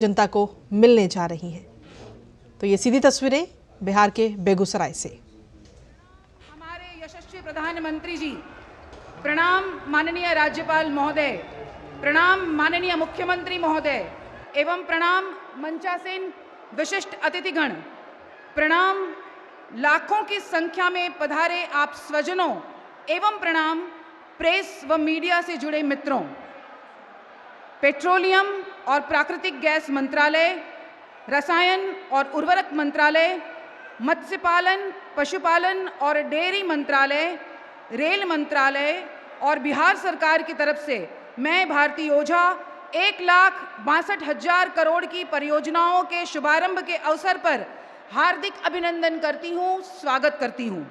जनता को मिलने जा रही हैं। तो ये सीधी तस्वीरें बिहार के बेगूसराय से। हमारे यशस्वी प्रधानमंत्री जी, प्रणाम माननीय राज्यपाल महोदय, प्रणाम माननीय मुख्यमंत्री महोदय एवं प्रणाम मंचासीन विशिष्ट अतिथिगण, प्रणाम लाखों की संख्या में पधारे आप स्वजनों एवं प्रणाम प्रेस व मीडिया से जुड़े मित्रों। पेट्रोलियम और प्राकृतिक गैस मंत्रालय, रसायन और उर्वरक मंत्रालय, मत्स्य पालन, पशुपालन और डेयरी मंत्रालय, रेल मंत्रालय और बिहार सरकार की तरफ से मैं भारती ओझा 1,62,000 करोड़ की परियोजनाओं के शुभारंभ के अवसर पर हार्दिक अभिनंदन करती हूँ, स्वागत करती हूँ।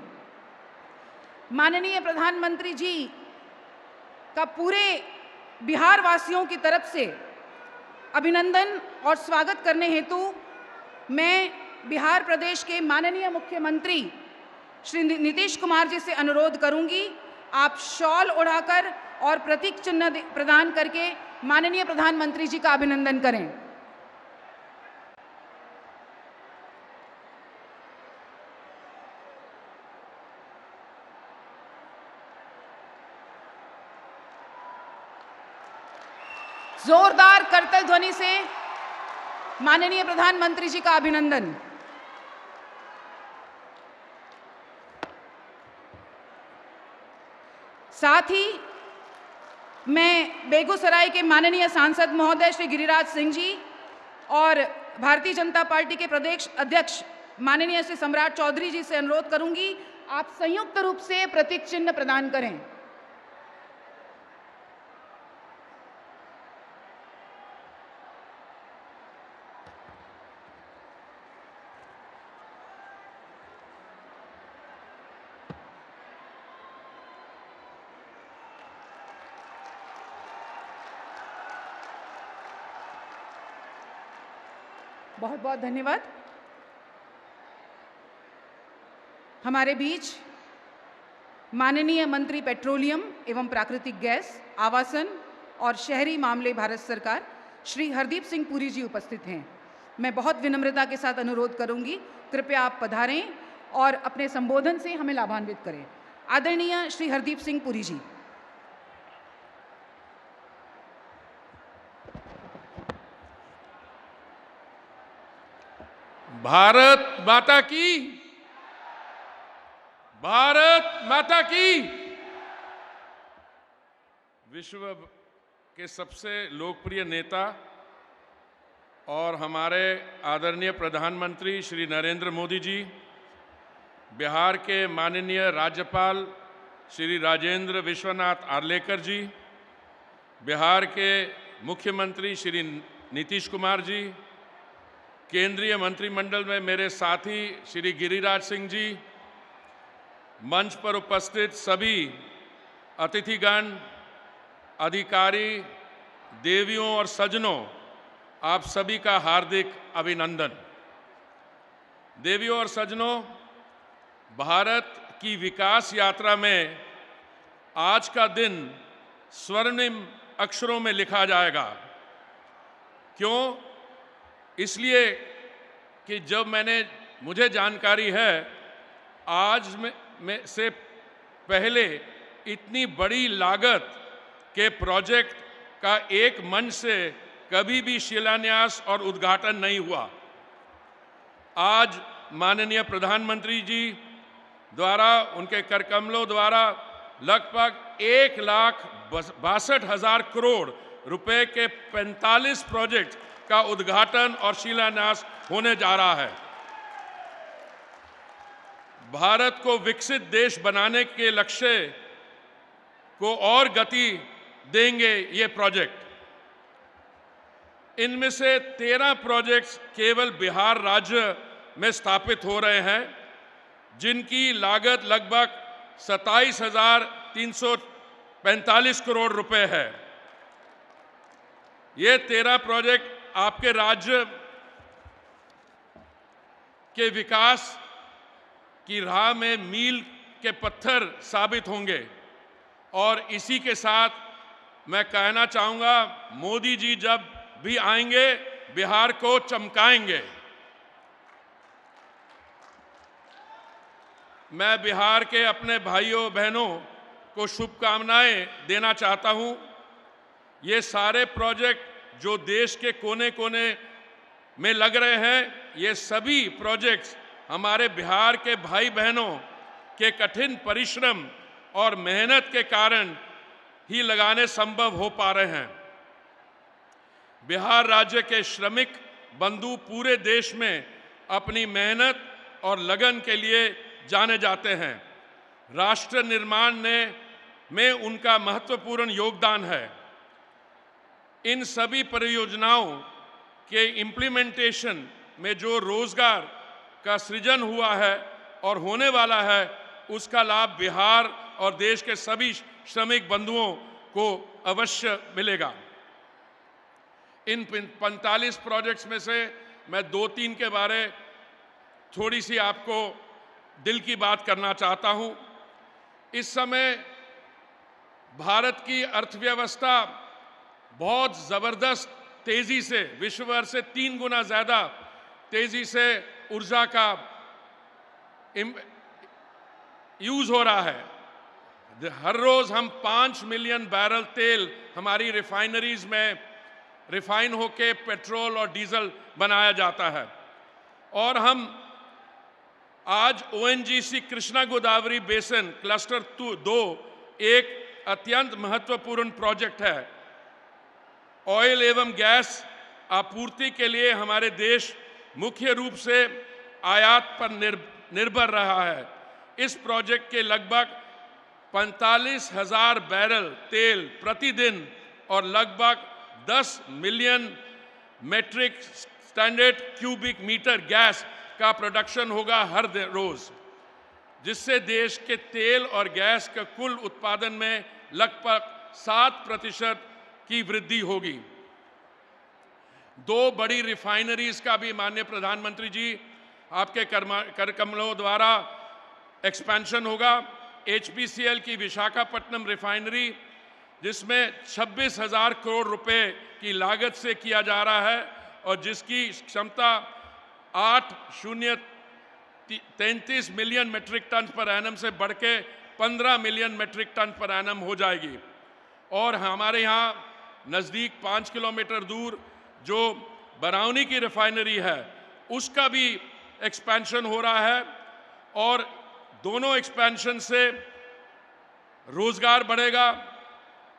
माननीय प्रधानमंत्री जी का पूरे बिहार वासियों की तरफ से अभिनंदन और स्वागत करने हेतु मैं बिहार प्रदेश के माननीय मुख्यमंत्री श्री नीतीश कुमार जी से अनुरोध करूंगी, आप शॉल ओढ़ाकर और प्रतीक चिन्ह प्रदान करके माननीय प्रधानमंत्री जी का अभिनंदन करें। जोरदार करतल ध्वनि से माननीय प्रधानमंत्री जी का अभिनंदन। साथ ही मैं बेगूसराय के माननीय सांसद महोदय श्री गिरिराज सिंह जी और भारतीय जनता पार्टी के प्रदेश अध्यक्ष माननीय श्री सम्राट चौधरी जी से अनुरोध करूंगी, आप संयुक्त रूप से प्रतीक चिन्ह प्रदान करें। बहुत बहुत धन्यवाद। हमारे बीच माननीय मंत्री पेट्रोलियम एवं प्राकृतिक गैस, आवासन और शहरी मामले भारत सरकार श्री हरदीप सिंह पुरी जी उपस्थित हैं। मैं बहुत विनम्रता के साथ अनुरोध करूंगी, कृपया आप पधारें और अपने संबोधन से हमें लाभान्वित करें। आदरणीय श्री हरदीप सिंह पुरी जी। भारत माता की, भारत माता की। विश्व के सबसे लोकप्रिय नेता और हमारे आदरणीय प्रधानमंत्री श्री नरेंद्र मोदी जी, बिहार के माननीय राज्यपाल श्री राजेंद्र विश्वनाथ आर्लेकर जी, बिहार के मुख्यमंत्री श्री नीतीश कुमार जी, केंद्रीय मंत्रिमंडल में मेरे साथी श्री गिरिराज सिंह जी, मंच पर उपस्थित सभी अतिथिगण, अधिकारी, देवियों और सज्जनों, आप सभी का हार्दिक अभिनंदन। देवियों और सज्जनों, भारत की विकास यात्रा में आज का दिन स्वर्णिम अक्षरों में लिखा जाएगा। क्यों? इसलिए कि जब मुझे जानकारी है, आज में से पहले इतनी बड़ी लागत के प्रोजेक्ट का एक मंच से कभी भी शिलान्यास और उद्घाटन नहीं हुआ। आज माननीय प्रधानमंत्री जी द्वारा, उनके करकमलों द्वारा लगभग 1,62,000 करोड़ रुपए के 45 प्रोजेक्ट का उद्घाटन और शिलान्यास होने जा रहा है। भारत को विकसित देश बनाने के लक्ष्य को और गति देंगे ये प्रोजेक्ट। इनमें से 13 प्रोजेक्ट्स केवल बिहार राज्य में स्थापित हो रहे हैं, जिनकी लागत लगभग 27,345 करोड़ रुपए है। ये 13 प्रोजेक्ट आपके राज्य के विकास की राह में मील के पत्थर साबित होंगे। और इसी के साथ मैं कहना चाहूँगा, मोदी जी जब भी आएंगे बिहार को चमकाएंगे। मैं बिहार के अपने भाइयों बहनों को शुभकामनाएं देना चाहता हूं। ये सारे प्रोजेक्ट जो देश के कोने कोने में लग रहे हैं, ये सभी प्रोजेक्ट्स हमारे बिहार के भाई बहनों के कठिन परिश्रम और मेहनत के कारण ही लगाने संभव हो पा रहे हैं। बिहार राज्य के श्रमिक बंधु पूरे देश में अपनी मेहनत और लगन के लिए जाने जाते हैं। राष्ट्र निर्माण में उनका महत्वपूर्ण योगदान है। इन सभी परियोजनाओं के इम्प्लीमेंटेशन में जो रोजगार का सृजन हुआ है और होने वाला है, उसका लाभ बिहार और देश के सभी श्रमिक बंधुओं को अवश्य मिलेगा। इन 45 प्रोजेक्ट्स में से मैं 2-3 के बारे थोड़ी सी आपको दिल की बात करना चाहता हूं। इस समय भारत की अर्थव्यवस्था बहुत ज़बरदस्त तेज़ी से, विश्व भर से 3 गुना ज़्यादा तेज़ी से ऊर्जा का यूज़ हो रहा है। हर रोज़ हम 5 मिलियन बैरल तेल हमारी रिफाइनरीज में रिफाइन होके पेट्रोल और डीजल बनाया जाता है। और हम आज ONGC Krishna Godavari basin cluster 2 एक अत्यंत महत्वपूर्ण प्रोजेक्ट है। ऑयल एवं गैस आपूर्ति के लिए हमारे देश मुख्य रूप से आयात पर निर्भर रहा है। इस प्रोजेक्ट के लगभग 45,000 बैरल तेल प्रतिदिन और लगभग 10 million metric standard cubic meter gas का प्रोडक्शन होगा हर रोज, जिससे देश के तेल और गैस के कुल उत्पादन में लगभग 7% की वृद्धि होगी। 2 बड़ी रिफाइनरीज का भी माननीय प्रधानमंत्री जी आपके कर कमलों द्वारा एक्सपेंशन होगा। HPCL की विशाखापट्टनम रिफाइनरी, जिसमें 26,000 करोड़ रुपए की लागत से किया जा रहा है और जिसकी क्षमता 8,033 million metric ton per annum से बढ़ के 15 million metric ton per annum हो जाएगी। और हमारे यहाँ नज़दीक 5 किलोमीटर दूर जो बरौनी की रिफाइनरी है, उसका भी एक्सपेंशन हो रहा है। और दोनों एक्सपेंशन से रोजगार बढ़ेगा।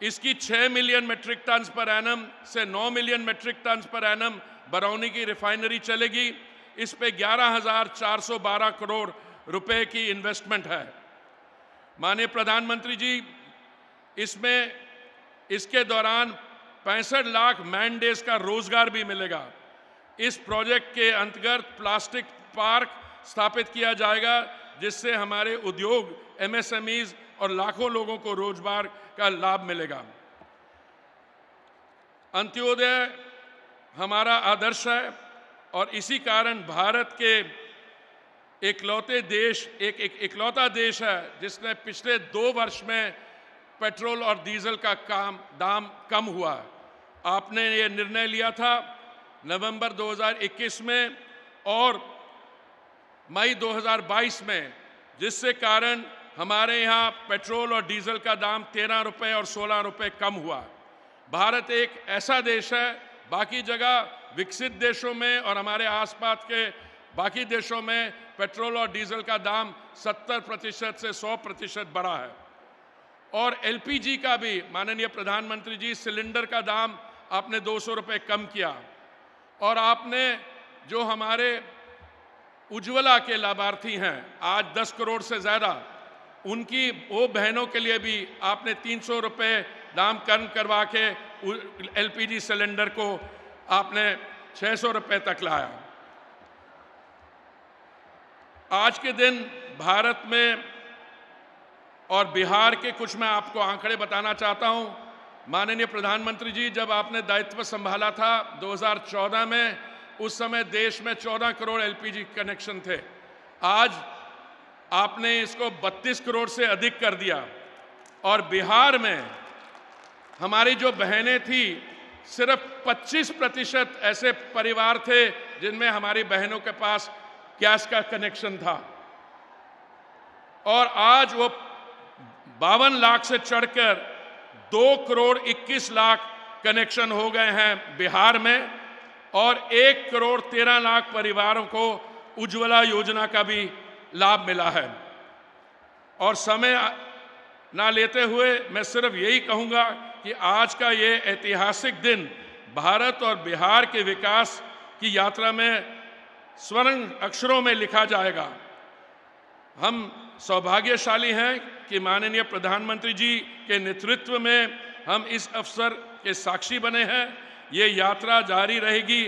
इसकी 6 million metric ton per annum से 9 million metric ton per annum Barauni की रिफाइनरी चलेगी। इस पे 11,412 करोड़ रुपए की इन्वेस्टमेंट है। माननीय प्रधानमंत्री जी, इसके दौरान 65 लाख मैन डेज का रोजगार भी मिलेगा। इस प्रोजेक्ट के अंतर्गत प्लास्टिक पार्क स्थापित किया जाएगा, जिससे हमारे उद्योग, MSMEs और लाखों लोगों को रोजगार का लाभ मिलेगा। अंत्योदय हमारा आदर्श है और इसी कारण भारत के इकलौता देश है जिसने पिछले 2 वर्ष में पेट्रोल और डीजल का दाम कम हुआ। आपने ये निर्णय लिया था नवंबर 2021 में और मई 2022 में, जिससे कारण हमारे यहाँ पेट्रोल और डीजल का दाम 13 रुपये और 16 रुपये कम हुआ। भारत एक ऐसा देश है, बाकी जगह विकसित देशों में और हमारे आसपास के बाकी देशों में पेट्रोल और डीजल का दाम 70% से 100% बढ़ा है। और LPG का भी माननीय प्रधानमंत्री जी, सिलेंडर का दाम आपने 200 रुपये कम किया। और आपने जो हमारे उज्ज्वला के लाभार्थी हैं, आज 10 करोड़ से ज़्यादा, उनकी वो बहनों के लिए भी आपने 300 रुपये दाम कम करवा के LPG सिलेंडर को आपने 600 रुपये तक लाया। आज के दिन भारत में और बिहार के कुछ मैं आपको आंकड़े बताना चाहता हूं। माननीय प्रधानमंत्री जी, जब आपने दायित्व संभाला था 2014 में, उस समय देश में 14 करोड़ LPG कनेक्शन थे। आज आपने इसको 32 करोड़ से अधिक कर दिया। और बिहार में हमारी जो बहनें थी, सिर्फ 25% ऐसे परिवार थे जिनमें हमारी बहनों के पास गैस का कनेक्शन था, और आज वो 52 लाख से चढ़कर 2 करोड़ 21 लाख कनेक्शन हो गए हैं बिहार में, और 1 करोड़ 13 लाख परिवारों को उज्ज्वला योजना का भी लाभ मिला है। और समय ना लेते हुए मैं सिर्फ यही कहूंगा कि आज का ये ऐतिहासिक दिन भारत और बिहार के विकास की यात्रा में स्वर्ण अक्षरों में लिखा जाएगा। हम सौभाग्यशाली हैं कि माननीय प्रधानमंत्री जी के नेतृत्व में हम इस अवसर के साक्षी बने हैं। ये यात्रा जारी रहेगी